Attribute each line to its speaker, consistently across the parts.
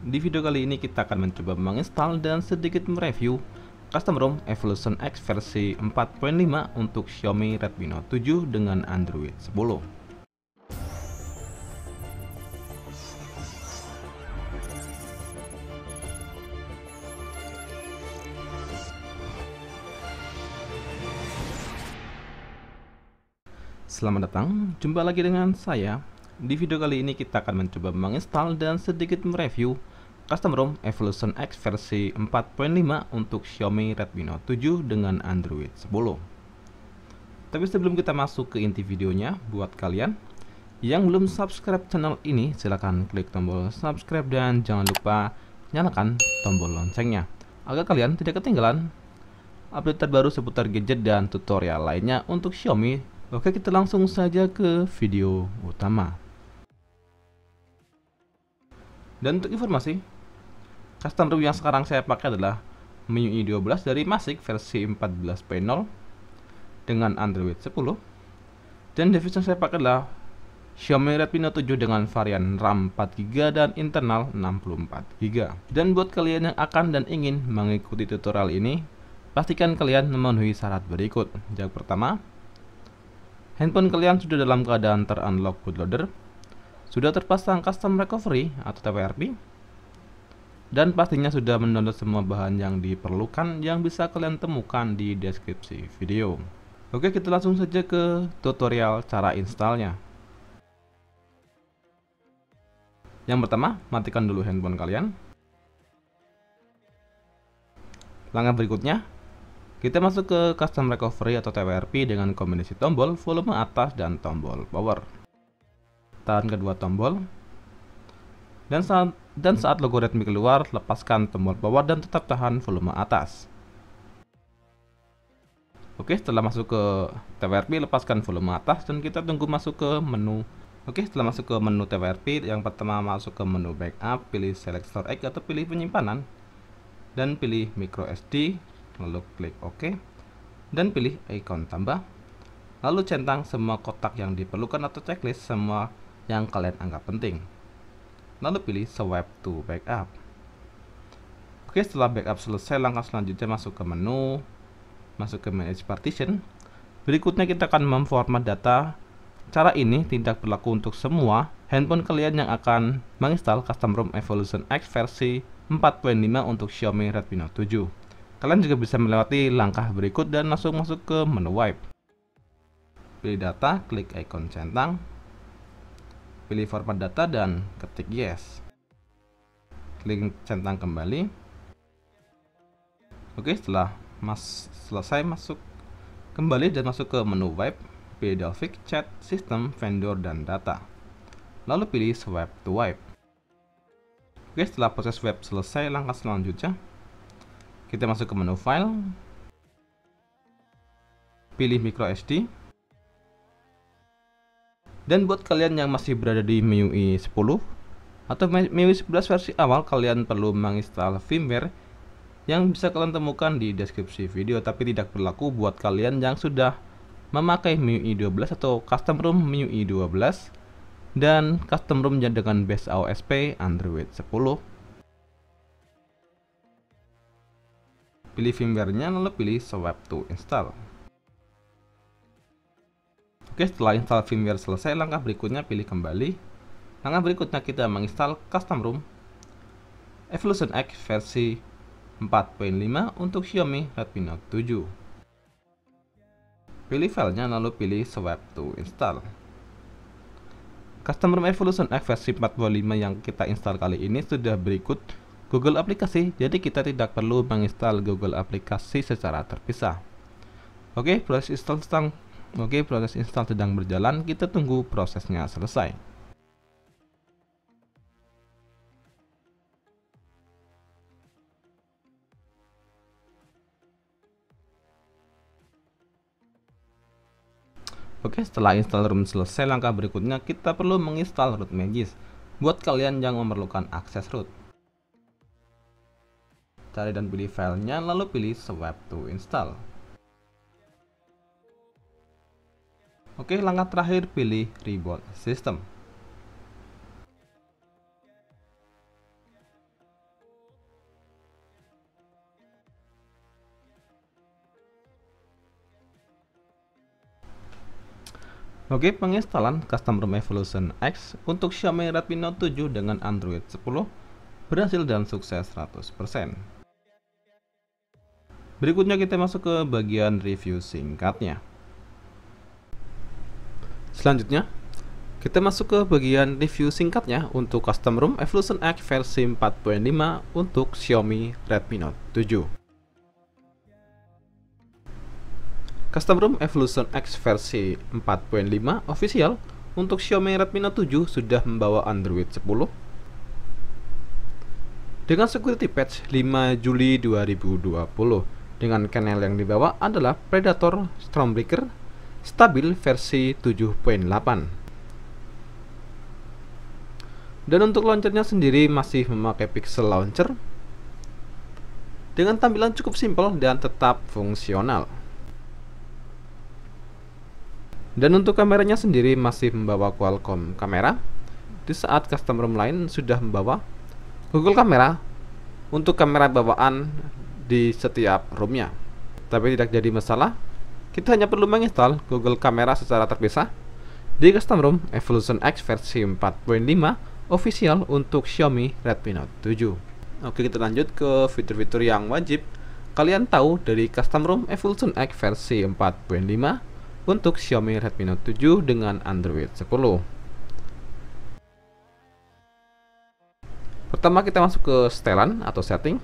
Speaker 1: Di video kali ini kita akan mencoba menginstal dan sedikit mereview custom ROM Evolution X versi 4.5 untuk Xiaomi Redmi Note 7 dengan Android 10. Selamat datang, jumpa lagi dengan saya. Di video kali ini kita akan mencoba menginstal dan sedikit mereview custom ROM Evolution X versi 4.5 untuk Xiaomi Redmi Note 7 dengan Android 10. Tapi sebelum kita masuk ke inti videonya, buat kalian yang belum subscribe channel ini, silahkan klik tombol subscribe dan jangan lupa nyalakan tombol loncengnya agar kalian tidak ketinggalan update terbaru seputar gadget dan tutorial lainnya untuk Xiaomi. Oke, kita langsung saja ke video utama. Dan untuk informasi, custom ROM yang sekarang saya pakai adalah MIUI 12 dari MASIC versi 14.0 dengan Android 10. Dan device yang saya pakai adalah Xiaomi Redmi Note 7 dengan varian RAM 4GB dan internal 64GB. Dan buat kalian yang akan dan ingin mengikuti tutorial ini, pastikan kalian memenuhi syarat berikut. Yang pertama, handphone kalian sudah dalam keadaan ter-unlock bootloader, sudah terpasang custom recovery atau TWRP, dan pastinya sudah mendownload semua bahan yang diperlukan yang bisa kalian temukan di deskripsi video. Oke, kita langsung saja ke tutorial cara installnya. Yang pertama, matikan dulu handphone kalian. Langkah berikutnya, kita masuk ke custom recovery atau TWRP dengan kombinasi tombol volume atas dan tombol power. Tahan kedua tombol. Dan saat logo Redmi keluar, lepaskan tombol power dan tetap tahan volume atas. Oke, setelah masuk ke TWRP, lepaskan volume atas dan kita tunggu masuk ke menu. Oke, setelah masuk ke menu TWRP, yang pertama masuk ke menu backup, pilih select storage atau pilih penyimpanan, dan pilih micro SD. Lalu klik OK dan pilih icon tambah, lalu centang semua kotak yang diperlukan atau checklist semua yang kalian anggap penting, lalu pilih swipe to backup. Oke, setelah backup selesai, langkah selanjutnya masuk ke menu, masuk ke manage partition. Berikutnya kita akan memformat data. Cara ini tidak berlaku untuk semua handphone kalian yang akan menginstal custom ROM Evolution X versi 4.5 untuk Xiaomi Redmi Note 7. Kalian juga bisa melewati langkah berikut dan langsung masuk ke menu wipe. Pilih data, klik icon centang, pilih format data dan ketik yes. Klik centang kembali. Oke, setelah selesai masuk kembali dan masuk ke menu wipe, pilih Delphic, chat, sistem, vendor, dan data. Lalu pilih swipe to wipe. Oke, setelah proses wipe selesai, langkah selanjutnya kita masuk ke menu file, pilih micro SD, dan buat kalian yang masih berada di MIUI 10 atau MIUI 11 versi awal, kalian perlu menginstal firmware yang bisa kalian temukan di deskripsi video, tapi tidak berlaku buat kalian yang sudah memakai MIUI 12 atau custom ROM MIUI 12 dan custom ROM dengan base AOSP Android 10. Pilih firmware-nya, lalu pilih swipe to install. Oke, setelah install firmware selesai, langkah berikutnya pilih kembali. Langkah berikutnya kita menginstal custom ROM Evolution X versi 4.5 untuk Xiaomi Redmi Note 7. Pilih filenya, lalu pilih swipe to install. Custom ROM Evolution X versi 4.5 yang kita install kali ini sudah berikut Google aplikasi, jadi kita tidak perlu menginstal Google aplikasi secara terpisah. Oke, proses install sedang berjalan, kita tunggu prosesnya selesai. Oke, setelah install ROM selesai, langkah berikutnya kita perlu menginstal root Magisk buat kalian yang memerlukan akses root. Cari dan pilih filenya, lalu pilih swipe to install. Oke, langkah terakhir pilih reboot system. Oke, penginstalan Custom ROM Evolution X untuk Xiaomi Redmi Note 7 dengan Android 10 berhasil dan sukses 100%. Berikutnya kita masuk ke bagian review singkatnya. Selanjutnya, kita masuk ke bagian review singkatnya untuk Custom ROM Evolution X versi 4.5 untuk Xiaomi Redmi Note 7. Custom ROM Evolution X versi 4.5 official untuk Xiaomi Redmi Note 7 sudah membawa Android 10 dengan security patch 5 Juli 2020. Dengan kernel yang dibawa adalah Predator Stormbreaker stabil versi 7.8. Dan untuk launchernya sendiri masih memakai Pixel Launcher dengan tampilan cukup simpel dan tetap fungsional. Dan untuk kameranya sendiri masih membawa Qualcomm kamera, di saat custom ROM lain sudah membawa Google kamera untuk kamera bawaan di setiap ROM-nya. Tapi tidak jadi masalah, kita hanya perlu menginstal Google kamera secara terpisah di custom ROM Evolution X versi 4.5 official untuk Xiaomi Redmi Note 7. Oke, kita lanjut ke fitur-fitur yang wajib kalian tahu dari custom ROM Evolution X versi 4.5 untuk Xiaomi Redmi Note 7 dengan Android 10. Pertama kita masuk ke setelan atau setting.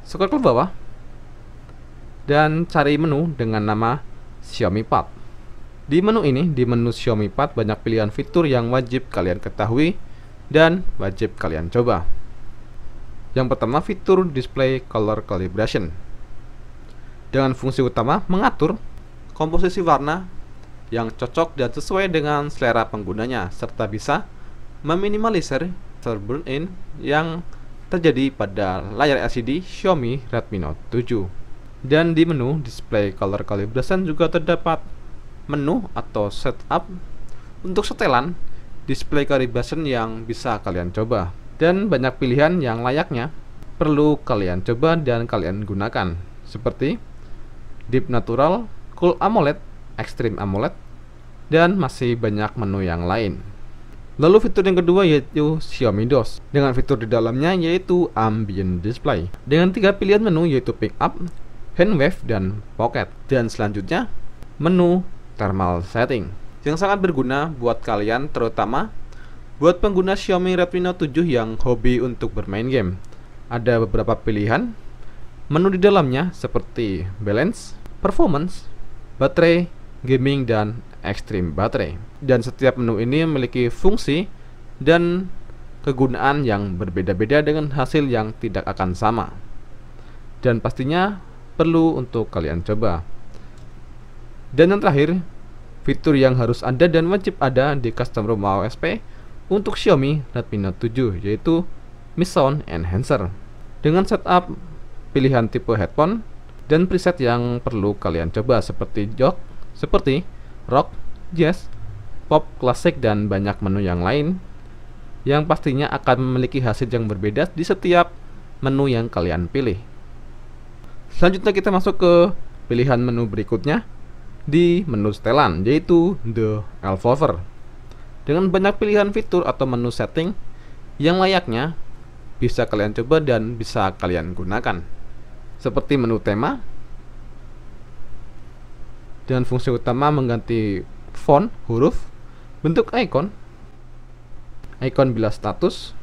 Speaker 1: Scroll ke bawah dan cari menu dengan nama Xiaomi Pad. Di menu ini, di menu Xiaomi Pad banyak pilihan fitur yang wajib kalian ketahui dan wajib kalian coba. Yang pertama, fitur Display Color Calibration. Dengan fungsi utama mengatur komposisi warna yang cocok dan sesuai dengan selera penggunanya, serta bisa meminimalisir burn-in yang terjadi pada layar LCD Xiaomi Redmi Note 7. Dan di menu Display Color Calibration juga terdapat menu atau setup untuk setelan display calibration yang bisa kalian coba, dan banyak pilihan yang layaknya perlu kalian coba dan kalian gunakan, seperti Deep Natural, Cool AMOLED, Extreme AMOLED, dan masih banyak menu yang lain. Lalu fitur yang kedua yaitu Xiaomi DOS dengan fitur di dalamnya yaitu Ambient Display dengan 3 pilihan menu yaitu Pick Up, Handwave, dan Pocket. Dan selanjutnya menu Thermal Setting yang sangat berguna buat kalian, terutama buat pengguna Xiaomi Redmi Note 7 yang hobi untuk bermain game. Ada beberapa pilihan menu di dalamnya seperti Balance, Performance, Baterai, Gaming, dan Extreme Baterai. Dan setiap menu ini memiliki fungsi dan kegunaan yang berbeda-beda dengan hasil yang tidak akan sama, dan pastinya perlu untuk kalian coba. Dan yang terakhir, fitur yang harus ada dan wajib ada di custom ROM AOSP untuk Xiaomi Redmi Note 7 yaitu Mi Sound Enhancer dengan setup pilihan tipe headphone dan preset yang perlu kalian coba seperti rock, jazz, pop, klasik, dan banyak menu yang lain yang pastinya akan memiliki hasil yang berbeda di setiap menu yang kalian pilih. Selanjutnya kita masuk ke pilihan menu berikutnya di menu setelan yaitu The Evolver dengan banyak pilihan fitur atau menu setting yang layaknya bisa kalian coba dan bisa kalian gunakan, seperti menu tema dengan fungsi utama mengganti font, huruf, bentuk ikon bila status,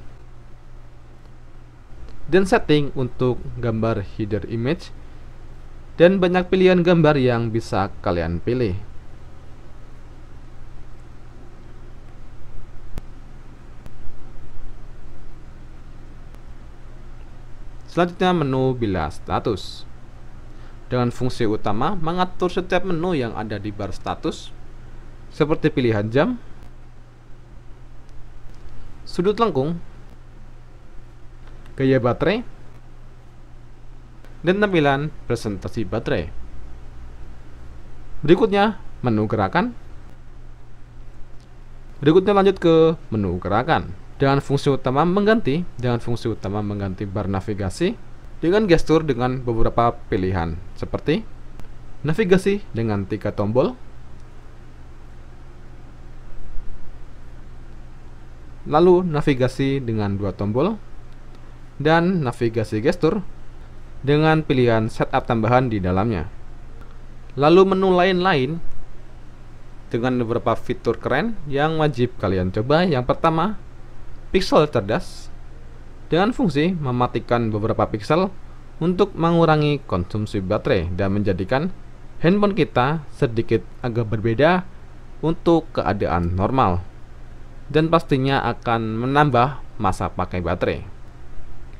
Speaker 1: dan setting untuk gambar header image, dan banyak pilihan gambar yang bisa kalian pilih. Selanjutnya menu bila status dengan fungsi utama mengatur setiap menu yang ada di bar status, seperti pilihan jam, sudut lengkung, gaya baterai, dan tampilan presentasi baterai. Berikutnya menu gerakan. Berikutnya lanjut ke menu gerakan dengan fungsi utama mengganti bar navigasi dengan gestur dengan beberapa pilihan seperti navigasi dengan 3 tombol, lalu navigasi dengan 2 tombol, dan navigasi gestur dengan pilihan setup tambahan di dalamnya. Lalu menu lain-lain dengan beberapa fitur keren yang wajib kalian coba. Yang pertama, pixel cerdas dengan fungsi mematikan beberapa pixel untuk mengurangi konsumsi baterai dan menjadikan handphone kita sedikit agak berbeda untuk keadaan normal, dan pastinya akan menambah masa pakai baterai.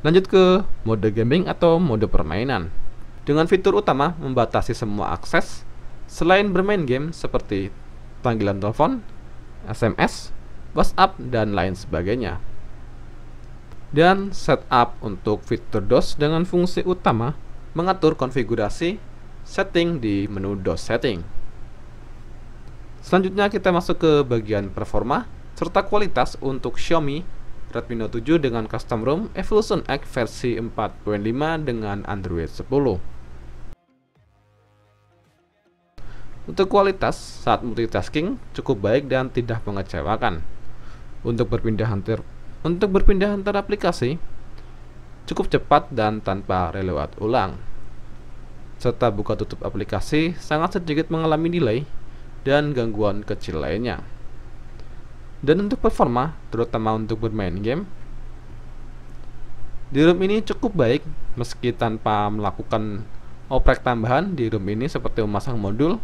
Speaker 1: Lanjut ke mode gaming atau mode permainan. Dengan fitur utama membatasi semua akses selain bermain game seperti panggilan telepon, SMS, WhatsApp, dan lain sebagainya. Dan setup untuk fitur DOS dengan fungsi utama mengatur konfigurasi setting di menu DOS setting. Selanjutnya kita masuk ke bagian performa serta kualitas untuk Xiaomi Redmi Note 7 dengan custom ROM Evolution X versi 4.5 dengan Android 10. Untuk kualitas saat multitasking cukup baik dan tidak mengecewakan. Untuk berpindah antar aplikasi cukup cepat dan tanpa reload ulang. Serta buka tutup aplikasi sangat sedikit mengalami delay dan gangguan kecil lainnya. Dan untuk performa, terutama untuk bermain game, di ROM ini cukup baik meski tanpa melakukan oprek tambahan di ROM ini seperti memasang modul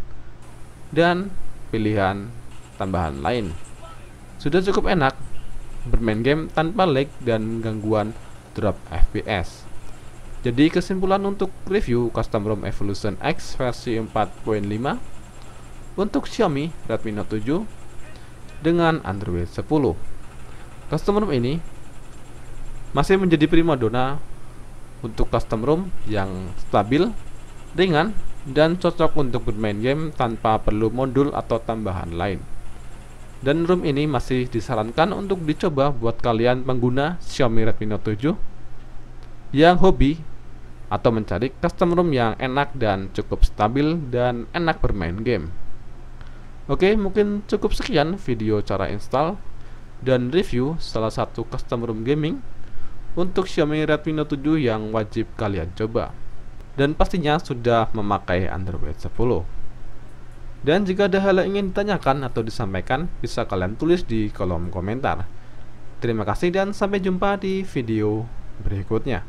Speaker 1: dan pilihan tambahan lain. Sudah cukup enak bermain game tanpa lag dan gangguan drop FPS. Jadi kesimpulan untuk review custom ROM Evolution X versi 4.5 untuk Xiaomi Redmi Note 7 dengan Android 10. Custom ROM ini masih menjadi primadona untuk custom ROM yang stabil, ringan, dan cocok untuk bermain game tanpa perlu modul atau tambahan lain. Dan ROM ini masih disarankan untuk dicoba buat kalian pengguna Xiaomi Redmi Note 7 yang hobi atau mencari custom ROM yang enak dan cukup stabil dan enak bermain game. Oke, mungkin cukup sekian video cara install dan review salah satu custom ROM gaming untuk Xiaomi Redmi Note 7 yang wajib kalian coba, dan pastinya sudah memakai Android 10. Dan jika ada hal yang ingin ditanyakan atau disampaikan, bisa kalian tulis di kolom komentar. Terima kasih dan sampai jumpa di video berikutnya.